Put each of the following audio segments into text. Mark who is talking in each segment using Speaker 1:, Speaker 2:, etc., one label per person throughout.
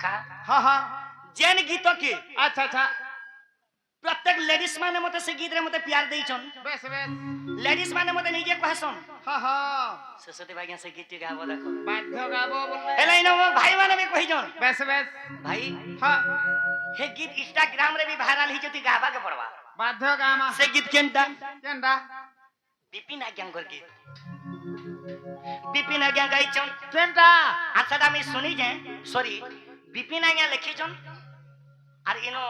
Speaker 1: काका
Speaker 2: हाँ हाँ
Speaker 1: जेन गीत के
Speaker 2: अच्छा अच्छा
Speaker 1: प्रत्येक लेडीज माने मते से गीत रे मते प्यार देइछन
Speaker 2: बेस बेस
Speaker 1: लेडीज माने मते निजे कहसन
Speaker 2: हाँ हाँ
Speaker 1: सरस्वती भाग्य से गीत गाबो देखो
Speaker 2: बाध्य गाबो बोले
Speaker 1: हेलै न भाई माने भी कहिजन
Speaker 2: बेस बेस
Speaker 1: भाई
Speaker 2: हाँ
Speaker 1: हे गीत इंस्टाग्राम रे भी वायरल हि जति गाबा के पड़वा
Speaker 2: बाध्य गामा
Speaker 1: से गीत केनटा
Speaker 2: केंडा
Speaker 1: बिपिन आज्ञांकर गीत बिपिन आज्ञा गाइछन
Speaker 2: केंडा
Speaker 1: अच्छा दामी सुनी जे सॉरी बिपिन आज्ञा लिखिछन আর ইনো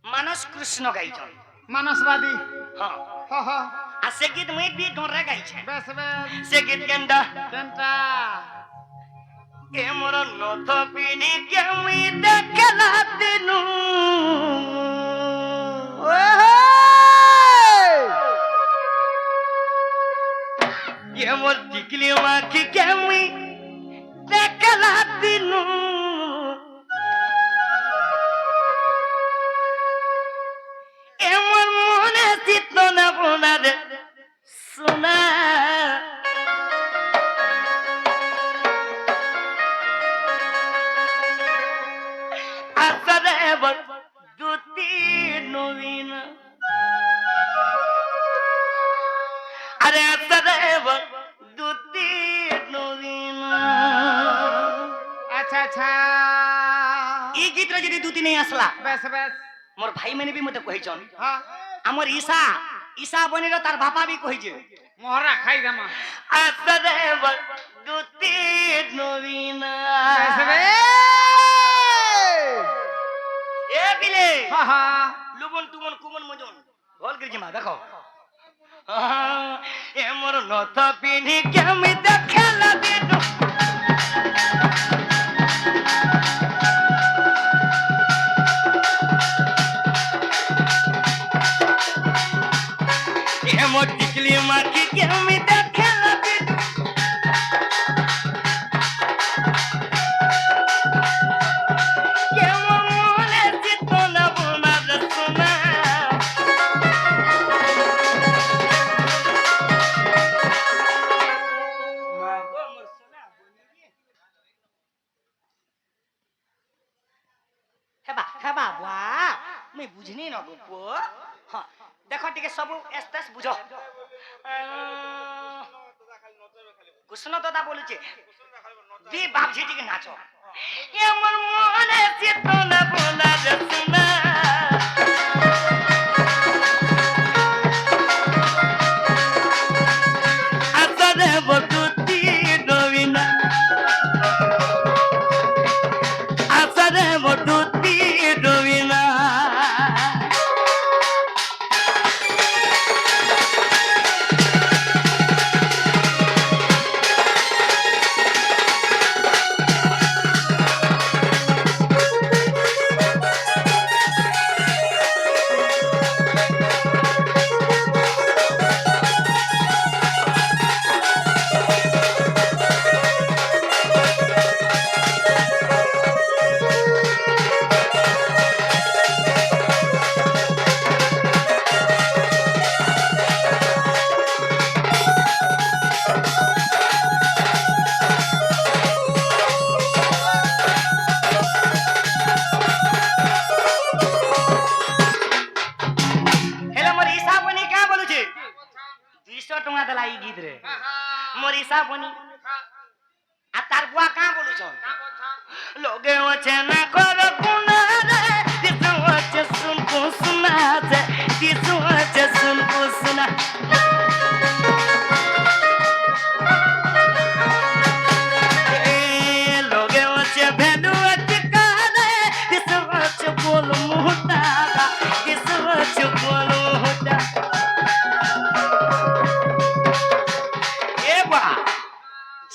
Speaker 1: মানস কৃষ্ণ গাইছন
Speaker 2: मानसवादी
Speaker 1: হ্যাঁ
Speaker 2: हाँ हाँ
Speaker 1: আর সে গীত মুই বি গরে গাইছে
Speaker 2: बेस बेस
Speaker 1: সে গীত কেনটা
Speaker 2: केंडा
Speaker 1: এ মোর নথ পিনি কেমি দেখলা দিনু এ মোর টিকলি মাখি কেমি দেখলা দিনু এমন মনে চিত্ত না বোনারে শোনা আসরে দুটি নবীন আরে আসরে দুটি নবীন
Speaker 2: अच्छा अच्छा
Speaker 1: এই গীতরে যদি দুটি নেই আসলা
Speaker 2: बेस बेस
Speaker 1: মোর ভাই মানে বি মতে কইছন
Speaker 2: हाँ
Speaker 1: আমার ঈশা ঈশা বনির তার বাপা বি কইছে
Speaker 2: मोहरा खाई दमा
Speaker 1: আসরে দুটি নবীন
Speaker 2: बेस बेस
Speaker 1: এ বিলে
Speaker 2: हाँ हाँ
Speaker 1: লুবন তুমন কুমন মজন বল গিরজি মা দেখো এ মোর নথ পিনি কেমি দেখলা দিনু এ মোর টিকলি মাখি কেমি দেখলা দিনু কেমন মনে চিত্ত না বোনার শোনা হেবা হেবা ওয়া মুই বুঝনি ন গপ হ্যাঁ দেখো টিকে সবু এস্তেস বুঝো কুসুন দাদা বলছে দি বাপজি টিকে নাচো এমন মনে চিত্ত না বোনার শোনা আসরে বতুতি নবীনা আসরে বতুতি নবীনা হেলে মোর ঈশা বনি কা বলুছে 200 টাকা দেলা এই গীত রে মোর ঈশা বনি আর তার বুয়া কা বলুছন লোগে ওছে না কর গুনা রে দিসু ওছে শুন কুসনা রে দিসু ওছে শুন কুসনা এ লোগে ওছে ভেলু ওছে কারে দিসু ওছে বল মুহতা দিসু ওছে বল মুহতা এ বা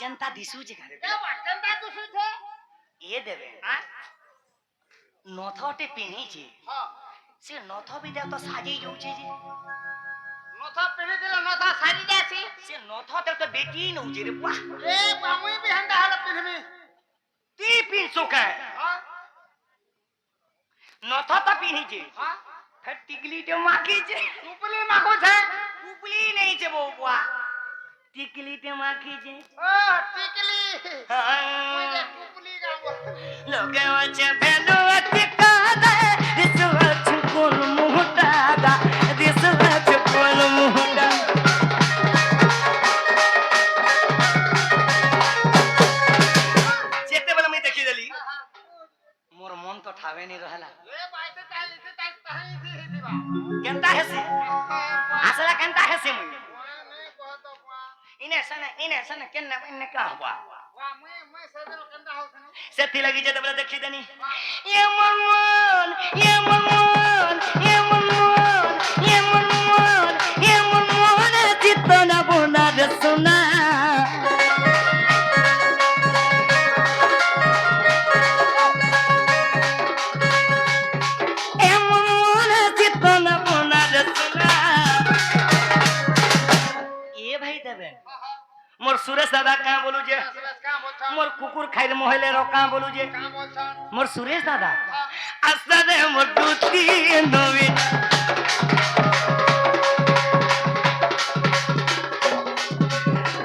Speaker 1: जनता दिसु जे घरे
Speaker 2: केंडा तू सुथे
Speaker 1: ये देबे
Speaker 2: हाँ
Speaker 1: नथटे पिनी जे
Speaker 2: हाँ
Speaker 1: से नथ भी दे तो साजे जाउछे जे
Speaker 2: नथा पहने दिला नथा सारी जासी
Speaker 1: से नथ ते तो बेटी न जे रे वाह
Speaker 2: ए बामुई भी हंदा हला पिनमी
Speaker 1: ती पिन सुके
Speaker 2: हाँ
Speaker 1: नथ तो पिनी जे
Speaker 2: हाँ
Speaker 1: फिर टिकली ते माखी जे
Speaker 2: उपली माखो छे
Speaker 1: उपली नहीं जे वो वाह टिकली ते माखी जे
Speaker 2: ओ टिकली
Speaker 1: हाँ
Speaker 2: मुझे उपली का
Speaker 1: লোকে আছে ভেলু আছে কাদা দিস আছে কোন মুহূর্তা দা দিস আছে কোন মুহূর্তা যেতে বলে আমি দেখি দেলি মোর মন তো ঠাবে নি রহলা
Speaker 2: এ বাইতে তাহলে তাই দিবা
Speaker 1: কেনতা হেসি আসলে কেনতা হেসি মুই
Speaker 2: मैं कहत बा
Speaker 1: ইনে সনে কেন ইনে কা হবা
Speaker 2: वा मैं सदर कंदा हो सने
Speaker 1: সেতি লাগি যেতে বলে দেখি দেনি এ মন মন এ মন মন এ মন মন এ মন মন এ মন মন চিত্তনা বোনা রে সোনা এ মন মন চিত্তনা বোনা রে সোনা এ ভাই দেবেন মোর সুরেশ দাদা কা বলু যে
Speaker 2: काम बोलछन
Speaker 1: মোর কুকুর খাইলে মহিলে রকা বলু যে
Speaker 2: काम बोलछन
Speaker 1: মোর সুরেশ দাদা আস্তাদে মোর দুতি নবীন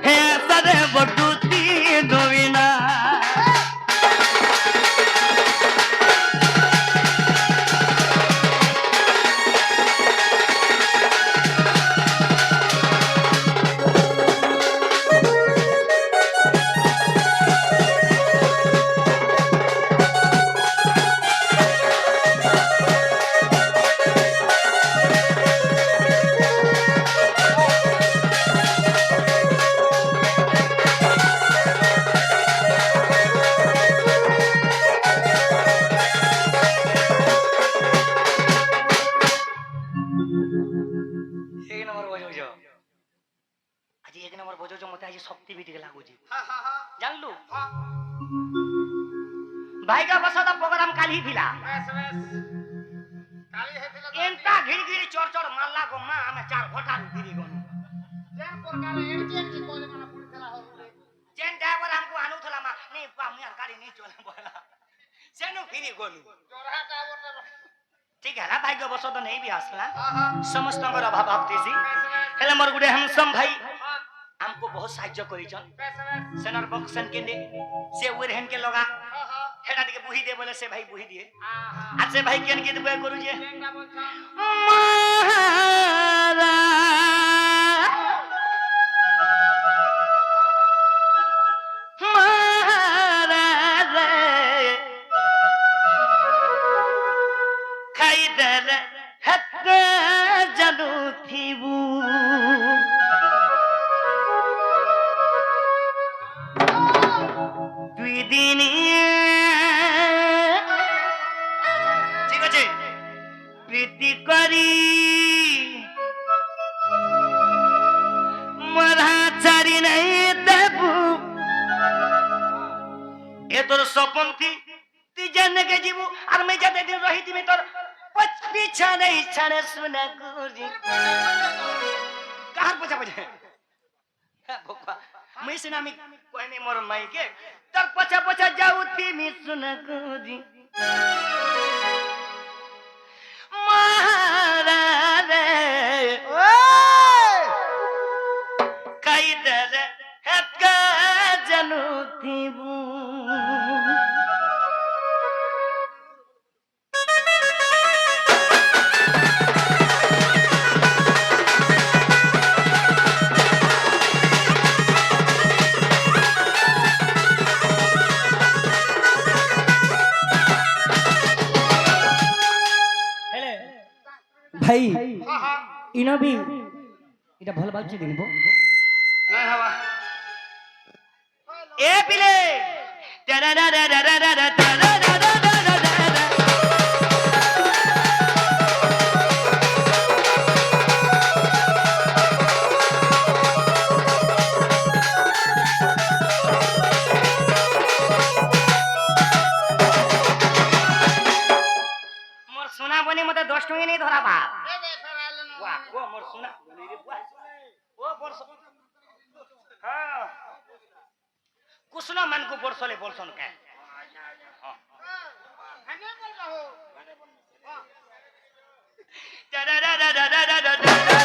Speaker 1: হে আস্তাদে মোর দুতি নবীনা एक नंबर बजो आज एक नंबर बजो मते आज शक्ति भी लागू जी
Speaker 2: हां
Speaker 1: जानलू
Speaker 2: हां
Speaker 1: भाई का बसा था प्रोग्राम काली थिला
Speaker 2: बस काली हेतिला
Speaker 1: एंता घिड़घिड़ी चोर चोर मारला को मां हमें चार घोटा गिरी गन
Speaker 2: जेन प्रकार एनजीएन जी कोले माना पुलिस ला हो
Speaker 1: जेन ड्राइवर हमको आनु थला मा नहीं पा मैं गाड़ी नहीं चले बोला सेनु फिरी गनु
Speaker 2: जोरहा टावर
Speaker 1: ठीक है ना भाई का बसा तो नहीं भी हसला
Speaker 2: हां
Speaker 1: समस्त नगर अभाव आपतीसी हेले मोर गुडे हम सम भाई हमको बहुत साहाय्य करिछन
Speaker 2: बस
Speaker 1: सेनर बक्सन के दे से उरहन के लगा
Speaker 2: हां
Speaker 1: हेडा दिके बुही दे बोले से भाई बुही दिए
Speaker 2: हां
Speaker 1: आज से भाई केन गीत बे करू जे
Speaker 2: जेन का बोलछन
Speaker 1: महारा महारा रे खाई दर हक जदू थीबू দুই দিন ঠিক আছে প্রীতি করি মরা চারি নাই দেবু এ তোর স্বপন তুই জানে কে জীবু আর আমি যাতে দিন রহি তুমি তোর পিছনে ইচ্ছানে শুনে গুজি কার পছা পছা ভগবান मैं से नामी कोई नहीं मोर माई के तर पछा पछा जाऊ ती मी सुन गुजी महारा रे ओए काई दर हक्का जनु थीबू
Speaker 3: ভাই
Speaker 2: हां
Speaker 3: ইনবি এটা ভালো বাজছে দিনব
Speaker 1: না হওয়া এ পিলে টারা রা রা রা রা রা টারা রা রা রা রা রা মোর সোনা বনি মতে 10 টাকা নেই ধরা বাপ
Speaker 2: ए बेकार आले ना
Speaker 1: वाह वो मोर सुना बोली रे वाह ओ बोल हां कुछ ना मन को बोलसले बोलसन के हां
Speaker 2: हने बोल रहो हां
Speaker 1: da da da da da da da da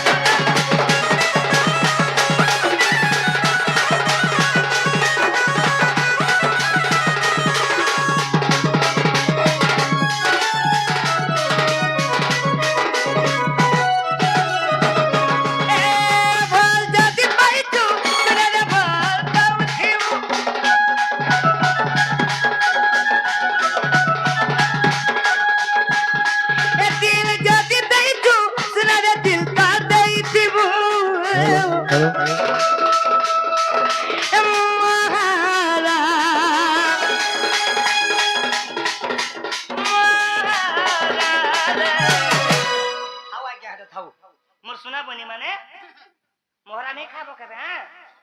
Speaker 1: मोहरा नहीं खाबो कबे हां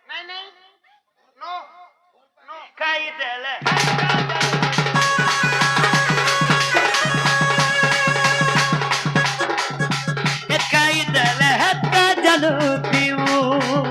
Speaker 2: नहीं नहीं नो नो
Speaker 1: खाई देले खाई देले हत्ता जलू पीऊ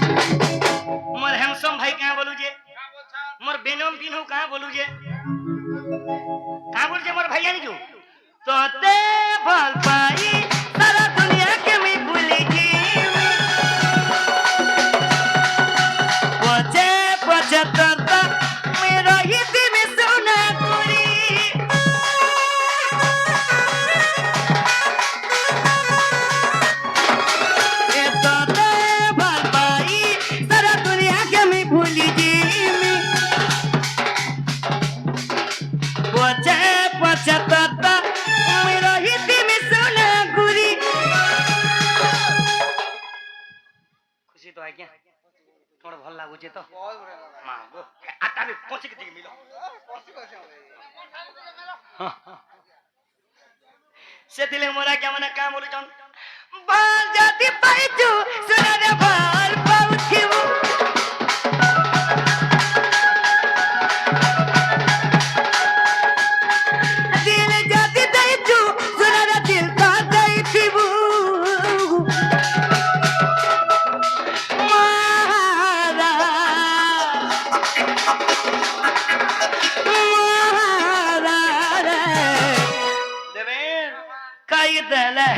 Speaker 1: मोर हैंडसम भाई कहाँ बोलू जे
Speaker 2: का बोलछा
Speaker 1: मोर बेनम बिनहु कहाँ बोलू जे कहाँ बोलू जे मोर भैया नहीं क्यों तो ते भल पाई सारा दुनिया के मैं भूल जी पचे पचे तंता मेरा ही दिल में सोना पूरी ये तो ते भल पाई सारा दुनिया के मैं भूल जी पचे पचे तंता मेरा ही दिल में सोना पूरी खुशी तो है क्या थोड़ा भल लागू छे तो
Speaker 2: बहुत बुरा लगा
Speaker 1: मां गो आता भी पहुंच के दिखे मिलो
Speaker 2: कौसी कौसी
Speaker 1: से दिले मोरा क्या मने काम बोलू चन बाल जाती पाइचू सुना रे बाल पाउथिबू दिल जाती दैचू सुना रे दिल का दैथिबू मारा मारा रे देवेन काई दले